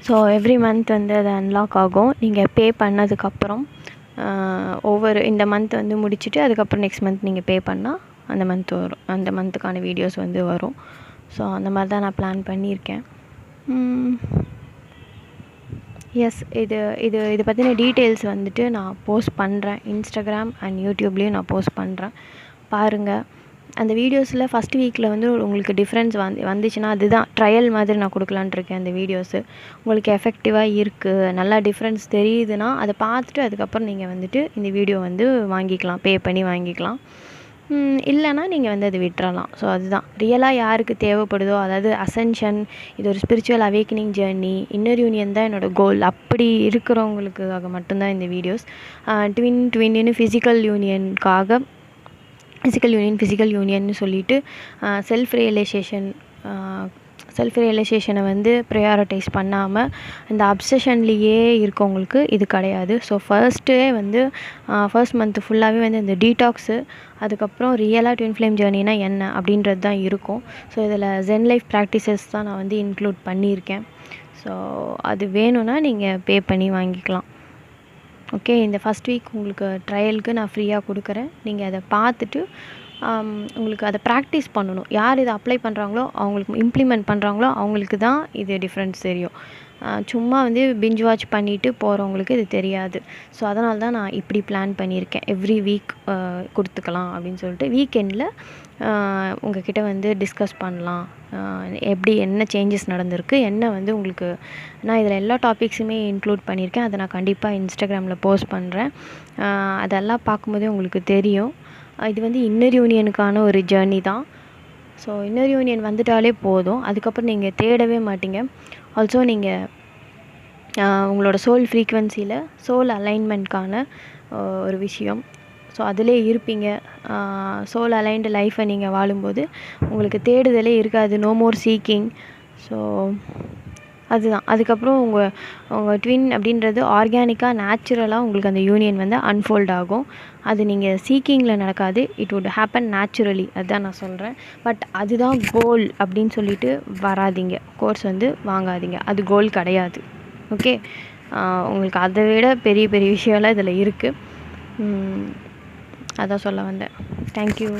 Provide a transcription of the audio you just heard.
So every month வந்து அது unlock ஆகும். நீங்கள் பே பண்ணதுக்கப்புறம் இந்த மந்த் வந்து முடிச்சுட்டு அதுக்கப்புறம் நெக்ஸ்ட் மந்த் நீங்கள் பே பண்ணால் அந்த மந்த் வரும், அந்த மந்த்துக்கான வீடியோஸ் வந்து வரும். ஸோ அந்த மாதிரி தான் நான் பிளான் பண்ணியிருக்கேன். எஸ், இது பற்றின டீட்டெயில்ஸ் வந்துட்டு நான் போஸ்ட் பண்ணுறேன். இன்ஸ்டாகிராம் அண்ட் யூடியூப்லேயும் நான் போஸ்ட் பண்ணுறேன், பாருங்கள். அந்த வீடியோஸில் ஃபஸ்ட் வீக்கில் வந்து உங்களுக்கு டிஃப்ரென்ஸ் வந்துச்சுன்னா அதுதான் ட்ரையல் மாதிரி நான் கொடுக்கலான்ட்டு இருக்கேன். அந்த வீடியோஸு உங்களுக்கு எஃபெக்டிவாக இருக்குது, நல்லா டிஃப்ரென்ஸ் தெரியுதுன்னா அதை பார்த்துட்டு அதுக்கப்புறம் நீங்கள் வந்துட்டு இந்த வீடியோ வந்து வாங்கிக்கலாம், பே பண்ணி வாங்கிக்கலாம். இல்லைனா நீங்கள் வந்து அதை விட்டுறலாம். ஸோ அதுதான் ரியலாக யாருக்கு தேவைப்படுதோ, அதாவது அசென்ஷன், இது ஒரு spiritual awakening journey, inner union தான் என்னோடய கோல், அப்படி இருக்கிறவங்களுக்காக மட்டும்தான் இந்த வீடியோஸ். ட்வின்னு ஃபிசிக்கல் யூனியன்னு சொல்லிட்டு செல்ஃப் ரியலைசேஷனை வந்து ப்ரையாரிட்டைஸ் பண்ணாமல் இந்த அப்சஷன்லேயே இருக்கவங்களுக்கு இது கிடையாது. ஸோ ஃபர்ஸ்ட் மந்த் ஃபுல்லாகவே வந்து இந்த டீடாக்ஸு, அதுக்கப்புறம் ரியலாக ட்வின் ஃப்ளேம் ஜேர்னினா என்ன அப்படின்றது தான் இருக்கும். ஸோ இதில் ஜென் லைஃப் ப்ராக்டிசஸ் தான் நான் வந்து இன்க்ளூட் பண்ணியிருக்கேன். ஸோ அது வேணும்னா நீங்கள் பே பண்ணி வாங்கிக்கலாம். ஓகே, இந்த ஃபஸ்ட் வீக் உங்களுக்கு ட்ரையலுக்கு நான் ஃப்ரீயாக கொடுக்குறேன். நீங்கள் அதை பார்த்துட்டு உங்களுக்கு அதை ப்ராக்டிஸ் பண்ணணும். யார் இதை அப்ளை பண்ணுறாங்களோ, அவங்களுக்கு இம்ப்ளிமெண்ட் பண்ணுறாங்களோ அவங்களுக்கு தான் இது டிஃப்ரென்ஸ் தெரியும். சும்மா வந்து பிஞ்ச் வாட்ச் பண்ணிவிட்டு போகிறவங்களுக்கு இது தெரியாது. ஸோ அதனால தான் நான் இப்படி பிளான் பண்ணியிருக்கேன். எவ்ரி வீக் கொடுத்துக்கலாம் அப்படின்னு சொல்லிட்டு வீக்கெண்டில் உங்கள்கிட்ட வந்து டிஸ்கஸ் பண்ணலாம். எப்படி என்ன சேஞ்சஸ் நடந்திருக்கு, என்ன வந்து உங்களுக்கு நான் இதில் எல்லா டாபிக்ஸுமே இன்க்ளூட் பண்ணியிருக்கேன். அதை நான் கண்டிப்பாக இன்ஸ்டாகிராமில் போஸ்ட் பண்ணுறேன். அதெல்லாம் பார்க்கும்போதே உங்களுக்கு தெரியும். இது வந்து இன்னர் யூனியனுக்கான ஒரு ஜேர்னி தான். ஸோ இன்னர் யூனியன் வந்துட்டாலே போதும், அதுக்கப்புறம் நீங்கள் தேடவே மாட்டீங்க. ஆல்சோ நீங்கள் உங்களோட சோல் ஃப்ரீக்வன்சியில் சோல் அலைன்மெண்ட்கான ஒரு விஷயம், ஸோ அதிலே இருப்பீங்க. சோல் அலைன்டு லைஃப்பை நீங்கள் வாழும்போது உங்களுக்கு தேடுதலே இருக்காது, நோ மோர் சீக்கிங். ஸோ அதுதான். அதுக்கப்புறம் உங்கள் ட்வின் அப்படின்றது ஆர்கானிக்காக நேச்சுரலாக உங்களுக்கு அந்த யூனியன் வந்து அன்ஃபோல்ட் ஆகும். அது நீங்கள் சீக்கிங்கில் நடக்காது, இட் வுட் ஹேப்பன் நேச்சுரலி, அதுதான் நான் சொல்கிறேன். பட் அதுதான் கோல் அப்படின்னு சொல்லிட்டு வராதிங்க, கோர்ஸ் வந்து வாங்காதீங்க, அது கோல் கிடையாது. ஓகே, உங்களுக்கு அதை விட பெரிய பெரிய விஷயம்லாம் இதில் இருக்குது. அதான் சொல்ல வந்தேன். தேங்க்யூ.